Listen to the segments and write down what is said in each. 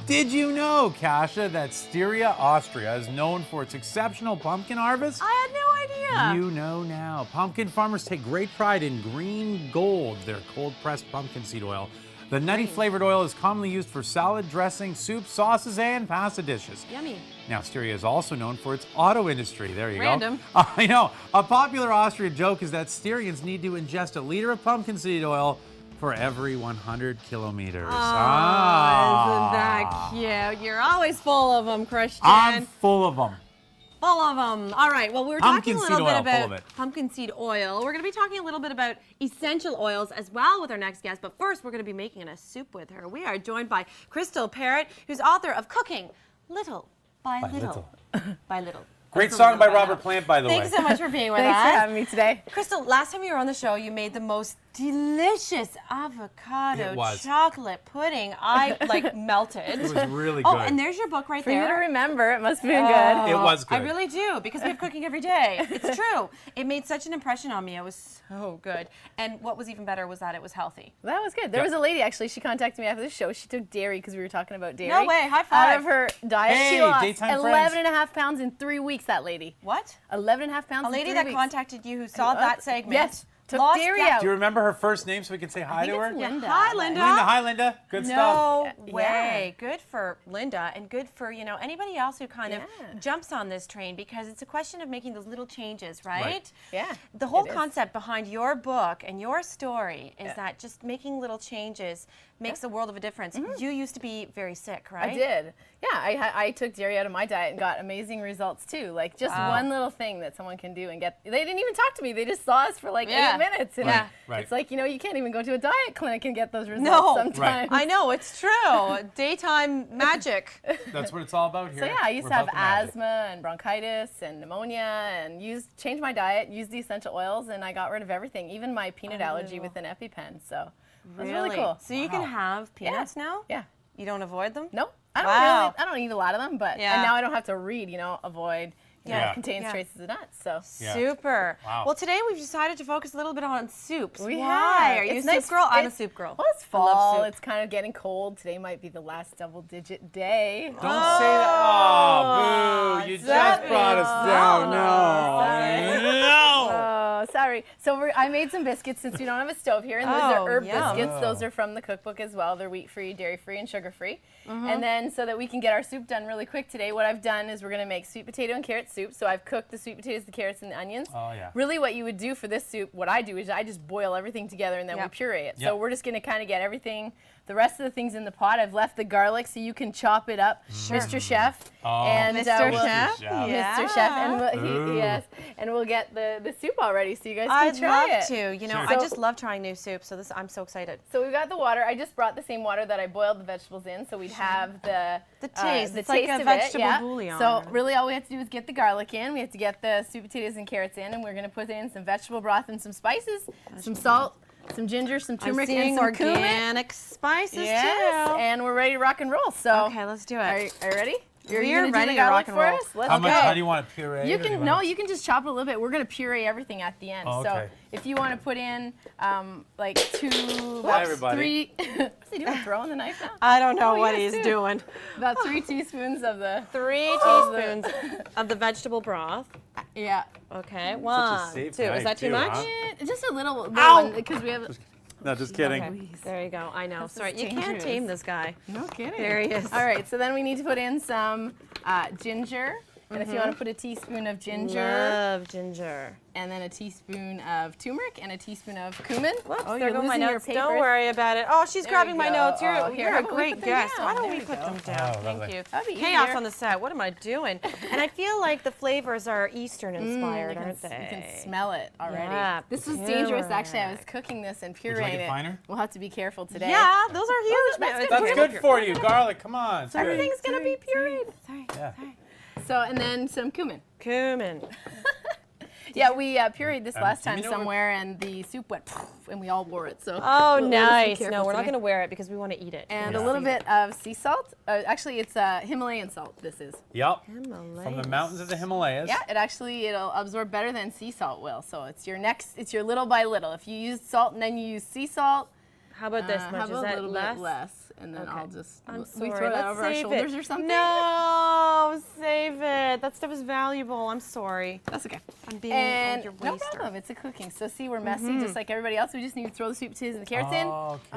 Did you know, Kasia, that Styria Austria is known for its exceptional pumpkin harvest? I had no idea. You know now. Pumpkin farmers take great pride in Green Gold, their cold-pressed pumpkin seed oil. The nutty flavored oil is commonly used for salad dressing, soup, sauces, and pasta dishes. Yummy. Now, Styria is also known for its auto industry. There you Random. go. I know. A popular Austrian joke is that Styrians need to ingest a liter of pumpkin seed oil for every 100 kilometers. Isn't that cute? You're always full of them, Christian. I'm full of them. Full of them. All right, well, we were Pumpkin talking a little seed bit oil, full about of it. pumpkin seed oil. We're going to be talking a little bit about essential oils as well with our next guest, but first we're going to be making a soup with her. We are joined by Crystal Parrott, who's author of Cooking Little by Little. By Little. Great song by Robert Plant, by the way. Thanks so much for being with us. Thanks for having me today. Crystal, last time you were on the show, you made the most delicious avocado It was. chocolate pudding. I melted. It was really Oh, good. and there's your book right For you to there. remember, it must have been good. It was good. I really do, because we have cooking every day. It's true. It made such an impression on me. It was so good. And what was even better was that it was healthy. That was good. There was a lady, actually, she contacted me after the show. She took dairy because we were talking about dairy. No way, high five. Out of her diet, Hey, she lost daytime 11.5 pounds in 3 weeks, that lady. What? 11.5 pounds A lady in 3 that weeks. contacted you who saw that segment. Yes, took lost dairy that- out. Do you remember her first name so we can say hi I to think her? it's Linda. Hi, Linda. Linda, hi, Linda. Good stuff. No Yeah. way. Good for Linda and good for, anybody else who kind Yeah. of jumps on this train, because it's a question of making those little changes, right? Right. Yeah, The whole it is. concept behind your book and your story is that just making little changes makes a world of a difference. You used to be very sick, right? I did. Yeah, I took dairy out of my diet and got amazing results too. Like just one little thing that someone can do and get. They didn't even talk to me. They just saw us for like Yeah. 8 minutes. And Right. it's like, you can't even go to a diet clinic and get those results No. sometimes. Right. I know, it's true. Daytime magic. That's what it's all about here. So yeah, I used We're to have about the magic. asthma and bronchitis and pneumonia and changed my diet, used the essential oils, and I got rid of everything, even my peanut allergy with an EpiPen. So it was really cool. So you can have peanuts Yeah. now? Yeah. You don't avoid them? No, I don't Wow. really. I don't eat a lot of them, but Yeah. and now I don't have to read. Avoid. Yeah. Contains Yeah. traces of nuts. So Yeah. Super. Wow. Well, today we've decided to focus a little bit on soups. We Why? have. Are you a It's soup nice- girl? I'm a it's- soup girl. Well, it's I love fall. soup. It's kind of getting cold. Today might be the last double-digit day. Don't say that. Oh, boo. You just brought us down. No. Oh, sorry. So I made some biscuits since we don't have a stove here, and those Oh, are herb yum. biscuits. Those are from the cookbook as well. They're wheat-free, dairy-free, and sugar-free. Mm-hmm. And then so that we can get our soup done really quick today, what I've done is we're going to make sweet potato and carrot soup. So I've cooked the sweet potatoes, the carrots, and the onions. Oh, yeah. Really what you would do for this soup, what I do is I just boil everything together and then Yep. we puree it. Yep. So we're just going to kind of get everything, the rest of the things in the pot. I've left the garlic so you can chop it up, Mr. Chef. Oh. And Mr. we'll- Chef? Yeah. Mr. Chef, and Ooh. yes, and we'll get the soup all ready so you guys can I'd try love it. to. Sure. I So- just love trying new soups, so I'm so excited. So we've got the water. I just brought the same water that I boiled the vegetables in, so we'd have the taste. the It's like taste a of vegetable it. Yeah. bouillon. So really, all we have to do is get the garlic in. We have to get the sweet potatoes and carrots in, and we're gonna put in some vegetable broth and some spices, some salt, some ginger, some I'm turmeric, and seeing some cumin. organic spices Yes, too. and we're ready to rock and roll. So Okay, let's do it. Are you ready? We're you gonna do ready the to rock garlic and for roll. us? Let's How much? go. How do you want it puree? You or do can want it- you can just chop it a little bit. We're gonna puree everything at the end. Oh, So okay. if you want to put in like two, Hi, everybody. 3. What's he doing? Throwing the knife now? I don't know Oh, what yes, he's too. doing. About 3 teaspoons of the 3 Of the- teaspoons of the vegetable broth. yeah. Okay, 1, safe 2. Is knife, that too too, much? huh? Just a little Ow! because we have. No, just kidding. Okay, there you go. I know. This is Sorry, you can't dangerous. tame this guy. No kidding. There he is. All right, so then we need to put in some ginger, and if you want to put a teaspoon of ginger, Love ginger. and then a teaspoon of turmeric and a teaspoon of cumin. Whoops, oh, there you're go my losing your notes. paper. Don't worry about it. Oh, she's There grabbing you my go. notes. You're, Oh, here, you're how a about we great put them guest. down? Why don't There we we put go. them down? Oh, Thank lovely. you. That'd be Chaos easier. on the set. What am I doing? And I feel like the flavors are Eastern inspired, You aren't can they? smell it already. Yeah, this was dangerous. Actually, I was turmeric. cooking this and you pureeing like it it. finer? We'll have to be careful today. Yeah, those are huge. that's That's good for you. Garlic, come on. It's good. Everything's gonna be pureed. Sorry. Yeah. So and then some cumin. Cumin. Yeah, we pureed this last do you time know what- somewhere, and the soup went poof, and we all wore it. So Oh, we'll just be nice. careful No, we're not today. going to wear it because we want to eat it. And Yeah. a little bit of sea salt. Actually, it's Himalayan salt. This is. Yep. From the mountains of the Himalayas. Yeah, it'll absorb better than sea salt will. So it's your little by little. If you use salt and then you use sea salt, How about this how much? about Is a that little less? bit less? and then I'll just I'm we sorry. throw that Let's over our save shoulders it. or something. No, save it. That stuff is valuable. I'm sorry. That's okay. I'm being And your no waster. problem, it's a cooking. So see, we're messy just like everybody else. We just need to throw the sweet potatoes and the carrots in.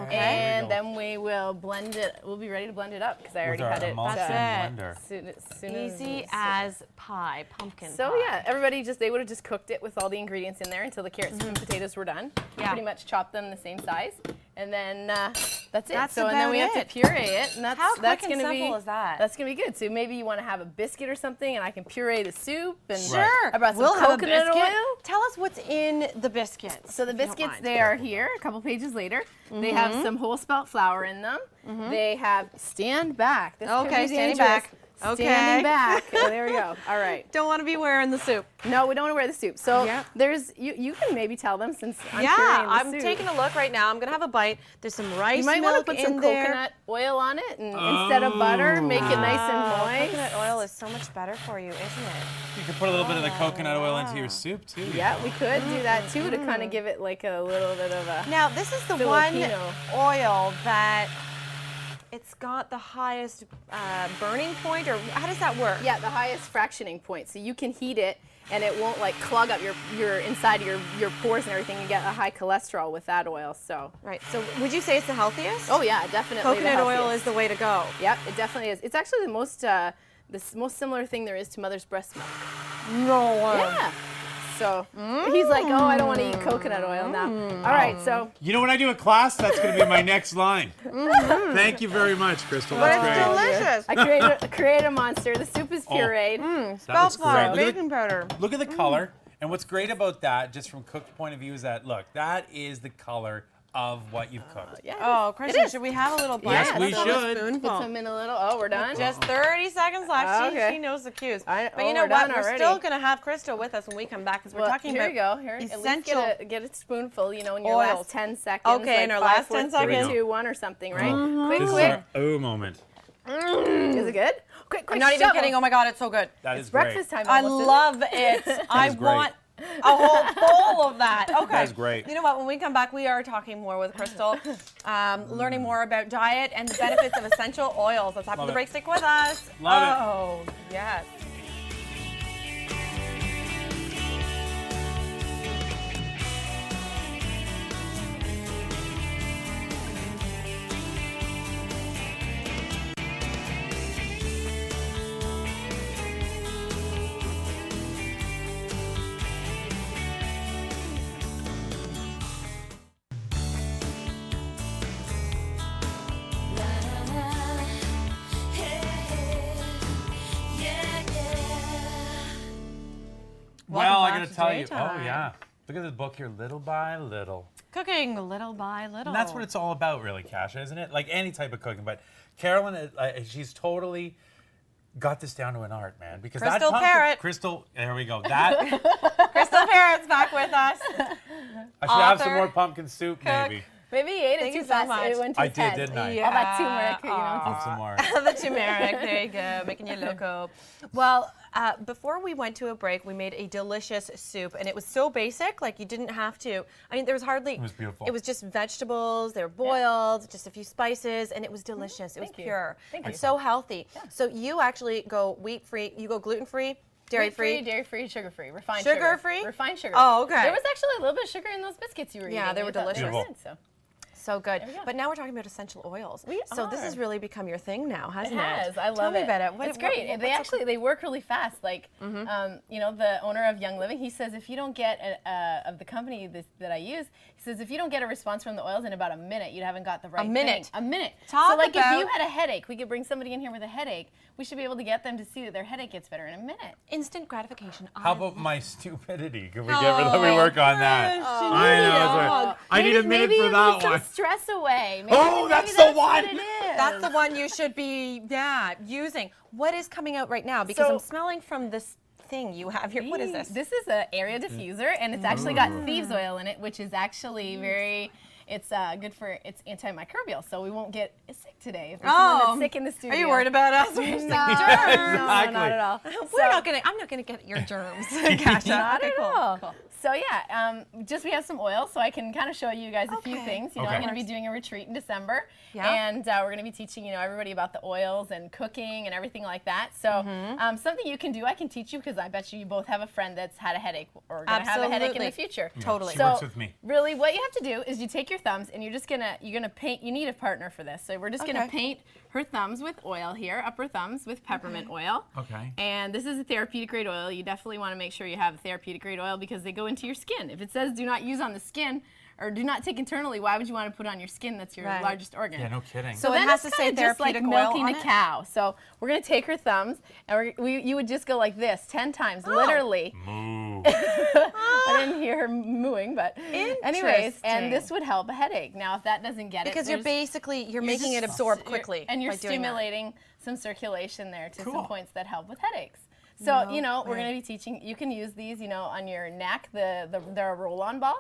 Okay. And then we will blend it. We'll be ready to blend it up because I already had it. That's blender. Soon Easy as pie, pumpkin So pie. yeah, everybody they would have just cooked it with all the ingredients in there until the carrots and potatoes were done. Yeah. Pretty much chopped them the same size, and then that's it. That's so and then we about have to it. puree it, and How that's quick and gonna simple be is that? That's gonna be good. So maybe you want to have a biscuit or something, and I can puree the soup. And Sure. I brought some we'll have a coconut biscuit. oil. Tell us what's in the biscuits. So the if you don't biscuits, mind. they are here. A couple pages later, they have some whole spelt flour in them. They have stand back. This could Okay, be standing dangerous. back. Okay. Standing back. Oh, there we go. All right. Don't want to be wearing the soup. No, we don't want to wear the soup. So Yep. there's you can maybe tell them since I'm Yeah, pureeing the I'm soup. taking a look right now. I'm gonna have a bite. There's some rice You might milk want to put some in there. coconut oil on it, and instead of butter, make it nice and moist. Coconut oil is so much better for you, isn't it? You could put a little bit of the coconut oil into your soup too. Yeah, we could do that too to kind of give it like a little bit of a. Now, this is the Filipino. one oil that it's got the highest burning point, or how does that work? Yeah, the highest fractioning point. So you can heat it, and it won't like clog up your inside your pores and everything. You get a high cholesterol with that oil. So. Right. So, would you say it's the healthiest? Oh yeah, definitely. Coconut the oil healthiest. is the way to go. Yep, it definitely is. It's actually the most most similar thing there is to mother's breast milk. No. Yeah. So he's like, oh, I don't want to eat coconut oil now. All right, so You know when I do a class, that's going to be my next line. Thank you very much, Crystal. But That's it's great. delicious. I created a monster. The soup is pureed. That Spelt was flour, great. Look at baking powder. Look at the color. And what's great about that, just from cook's point of view, is that, look, that is the color of what you've cooked. Yeah. Oh, It Kristen, is. should we have a little bite? Yes, we Let's have should. a spoonful. Put some in a little. Oh, we're done. Just 30 seconds left. Okay. She knows the cues. I- But oh, you know we're what? done We're already. still going to have Crystal with us when we come back because we're Well, talking here about you go. Here, essential at least get a spoonful. You know, in your oils. last 10 seconds. Okay, in our last 10 seconds. 3, 2, 1, or something, right? Quick, This is quick. our oh moment. Is it good? Quick, quick. I'm not even shovel. kidding. Oh my God, it's so good. That It's is great. breakfast time. I almost, love it. I is great. want a whole bowl of that. Okay. That is great. You know what? When we come back, we are talking more with Crystal, learning more about diet and the benefits of essential oils. Let's after Love the it. break. Stick with us. Love it. Oh, yes. Well, I back got to to tell you. Daytime. Oh, yeah. Look at this book here, Little by Little. Cooking little by little. And that's what it's all about, really, Kasha, isn't it? Like any type of cooking. But Carolyn, she's totally got this down to an art, man. Because that Crystal pumpkin- Parrot. Crystal, there we go. That Crystal Parrot's back with us. I should have some Author, more pumpkin soup, maybe. Maybe you ate it Thank too you so fast. much. It went too I did, fast. didn't I? All that turmeric, you know. Have some more. The turmeric, there you go, making you loco. Well, before we went to a break, we made a delicious soup, and it was so basic, like you didn't have to. I mean, there was hardly. It was beautiful. It was just vegetables. They were boiled, just a few spices, and it was delicious. It was Thank you. pure Thank and you. so healthy. So you actually go wheat-free. You go gluten-free, dairy-free. Dairy-free, sugar-free, refined Sugar-free? sugar. Refined sugar. Oh, okay. There was actually a little bit of sugar in those biscuits you were eating. Yeah, they were I thought delicious. were good, so. So good. we go. But now we're talking about essential oils. We so this are. has really become your thing now, hasn't It it? has. I love Tell me it. about it. It's great. They work really fast. Like, you know, the owner of Young Living, he says if you don't get of the company that I use, he says if you don't get a response from the oils in about a minute, you haven't got the right minute. thing. A minute. Talk so like if you about- had a headache, we could bring somebody in here with a headache. We should be able to get them to see that their headache gets better in a minute. Instant gratification. How about my stupidity? Can we let me work on that? gosh, I know. dog. I need a minute maybe for you that need some one. stress away. Maybe, Oh, maybe that's the what one. it is. That's the one you should be, using. What is coming out right now? Because So- I'm smelling from this thing you have here. What is this? This is an area diffuser, and it's actually got thieves oil in it, which is actually very. it's good for, it's antimicrobial, so we won't get sick today. If there's someone that's sick in the studio. Are you worried about us? We're sick germs. Exactly. No, not at all. I'm not gonna get your germs, Kasia. Not Okay, at cool, all. cool. So yeah, just we have some oil, so I can kind of show you guys a few Okay. things. You know, Okay. I'm going to be doing a retreat in December, Yeah. and we're going to be teaching everybody about the oils and cooking and everything like that. So something you can do, I can teach you because I bet you both have a friend that's had a headache or going to have a headache in the Absolutely. future. Totally. She So works with me. really, what you have to do is you take your thumbs and you're gonna paint. You need a partner for this, so we're just gonna Okay. paint her thumbs with oil here, upper thumbs with peppermint oil. Okay. And this is a therapeutic grade oil. You definitely want to make sure you have a therapeutic grade oil because they go into your skin. If it says do not use on the skin or do not take internally, why would you want to put on your skin? That's your Right. largest organ. Yeah, no kidding. So it then has it's to say kinda just like therapeutic oil milking on a it? cow. So we're gonna take her thumbs and you would just go like this 10 times, literally. Moo. I didn't hear her mooing, but anyways, and Interesting. this would help a headache. Now, if that doesn't get Because it, you're there's- basically making it just- absorb you're- quickly, and you're by doing that. stimulating some circulation there to Cool. some points that help with headaches. So No we're way. going to be teaching. You can use these, on your neck. They're a roll-on ball.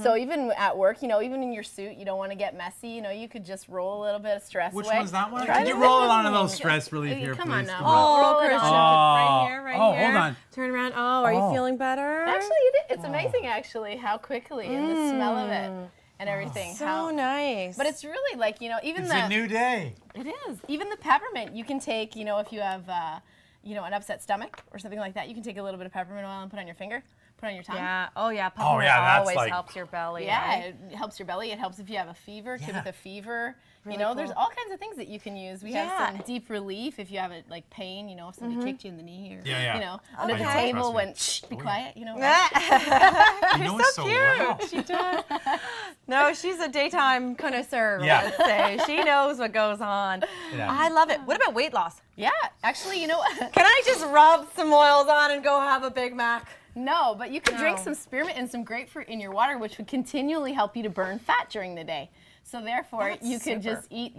So even at work, even in your suit, you don't want to get messy. You could just roll a little bit of stress Which away. one's that one? Try Can you this roll it one. on a little stress relief here, Come please? on now. Come on. Roll Oh, it Christian, on. right here, right Oh, here. hold on. Turn around. Oh, are you Oh. feeling better? Actually, it's amazing actually how quickly and the smell of it and everything. so how, nice. But it's really like even It's the a new day. It is. Even the peppermint, you can take, if you have, an upset stomach or something like that, you can take a little bit of peppermint oil and put on your finger, put on your tongue. yeah. Oh yeah. Peppermint yeah, that's always like- helps your belly. Yeah, right? it helps your belly. It helps if you have a fever, kid Yeah. with a fever. Really There's cool. all kinds of things that you can use. We Yeah. have some deep relief if you have like pain, if somebody kicked you in the knee or, Yeah. under the Okay. table Trust me. when, shh, be Oh, yeah. quiet, You know it so well. She does. No, she's a daytime connoisseur, Yeah. let's say. She knows what goes on. Yeah. I love it. What about weight loss? Yeah, actually, what? Can I just rub some oils on and go have a Big Mac? No, but you could drink No. some spearmint and some grapefruit in your water, which would continually help you to burn fat during the day. So therefore, That's you could super. just eat,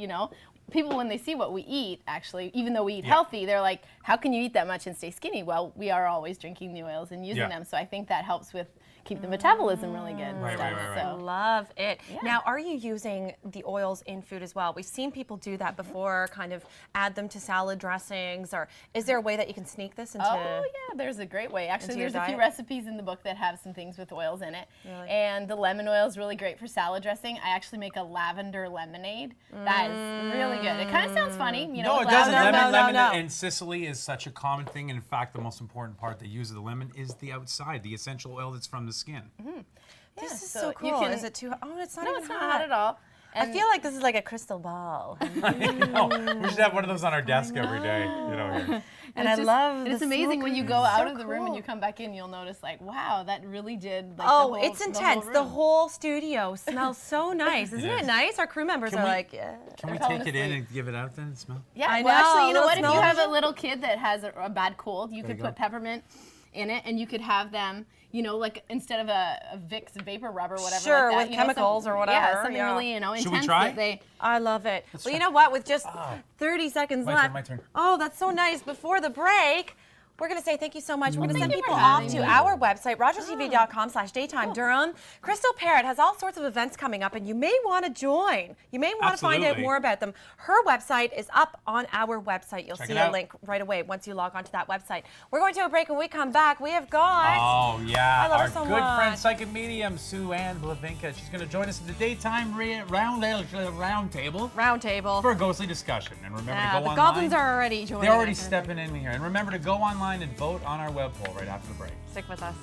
people when they see what we eat, actually, even though we eat healthy, they're like, how can you eat that much and stay skinny? Well, we are always drinking the oils and using Yeah. them. So I think that helps with keep the metabolism really good. and Right, stuff. right, right. So Love it. Yeah. Now, are you using the oils in food as well? We've seen people do that before, kind of add them to salad dressings, or is there a way that you can sneak this into? Oh yeah, there's a great way. Actually, your there's a few diet? recipes in the book that have some things with oils in it. Really? And the lemon oil is really great for salad dressing. I actually make a lavender lemonade. That is really good. It kind of sounds funny, No, with it doesn't. lavender. Lemon no. in Sicily is such a common thing. And in fact, the most important part they use of the lemon is the outside, the essential oil that's from the skin. This is so so you cool. can- Is it too? Oh, it's not No, even it's not hot. hot at all. I feel like this is like a crystal ball. No, we should have one of those on our desk every day. Here. And I it's love It's the amazing when you go smoker. out So of the room and cool. you come back in, you'll notice like, wow, that really did. Like, Oh, the whole, it's the whole intense. The room. whole studio smells so nice. Isn't is. it nice? Our crew members Can are we- like, yeah. Can we falling take it in asleep. and give it out then and smell? Yeah, I well, know, actually, you know little what? If you smell have a vision. little kid that has a bad cold, you could you put go. peppermint in it, and you could have them, like instead of a Vicks vapor rub or whatever. Sure, like that, with chemicals or whatever, Yeah, something yeah. really, Should we intense try? that they. I love it. Well, try. you know what? With just 30 seconds My left. turn, my turn. Oh, that's so nice. Before the break, we're going to say thank you so much. We're going to send Thank you people for off having to me. our website, rogerstv.com/daytime Durham. Crystal Parrott has all sorts of events coming up, and you may want to join. You may want to find out Absolutely. more about them. Her website is up on our website. You'll Check see it a out. link right away once you log onto that website. We're going to a break. When we come back, we have got Oh, yeah. I love her Our so good friend, much. psychic medium, Sue Ann Blavinka. She's going to join us at the daytime round table Roundtable. for a ghostly discussion. And remember to go the online. goblins are already joining They're already us. stepping in here. And remember to go online and vote on our web poll right after the break. Stick with us.